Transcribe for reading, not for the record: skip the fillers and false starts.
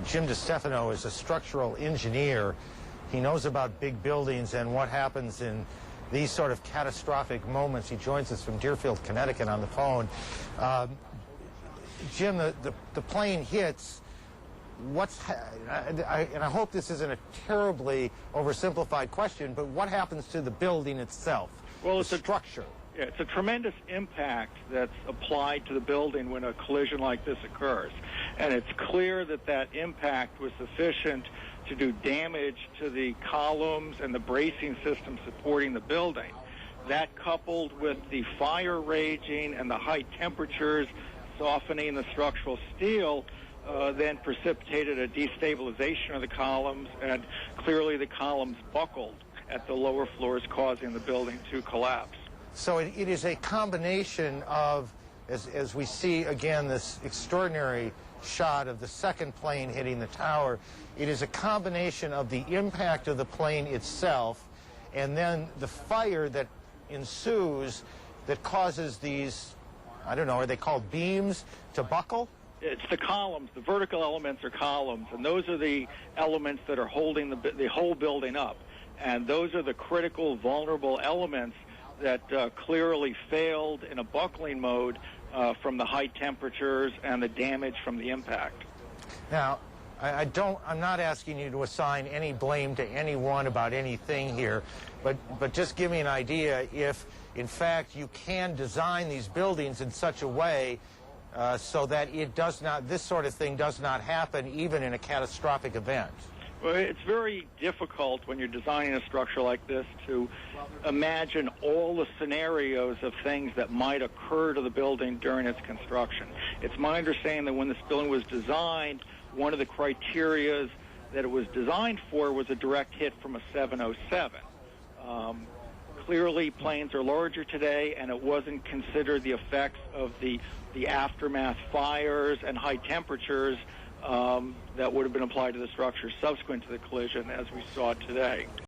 Jim DeStefano is a structural engineer. He knows about big buildings and what happens in these sort of catastrophic moments. He joins us from Deerfield, Connecticut on the phone. Jim, the plane hits. And I hope this isn't a terribly oversimplified question, but what happens to the building itself? Well, it's the structure. It's a tremendous impact that's applied to the building when a collision like this occurs. And it's clear that that impact was sufficient to do damage to the columns and the bracing system supporting the building. That, coupled with the fire raging and the high temperatures softening the structural steel, then precipitated a destabilization of the columns, and clearly the columns buckled at the lower floors, causing the building to collapse. So it is a combination of, as we see again this extraordinary shot of the second plane hitting the tower, it is a combination of the impact of the plane itself and then the fire that ensues that causes these, I don't know, are they called beams, to buckle? It's the columns. The vertical elements are columns, and those are the elements that are holding the whole building up. And those are the critical, vulnerable elements that clearly failed in a buckling mode from the high temperatures and the damage from the impact. Now, I'm not asking you to assign any blame to anyone about anything here, but just give me an idea if, in fact, you can design these buildings in such a way so that this sort of thing does not happen even in a catastrophic event. Well, it's very difficult when you're designing a structure like this to imagine all the scenarios of things that might occur to the building during its construction. It's my understanding that when this building was designed, one of the criteria that it was designed for was a direct hit from a 707. Clearly, planes are larger today, and it wasn't considered the effects of the aftermath fires and high temperatures that would have been applied to the structure subsequent to the collision as we saw today.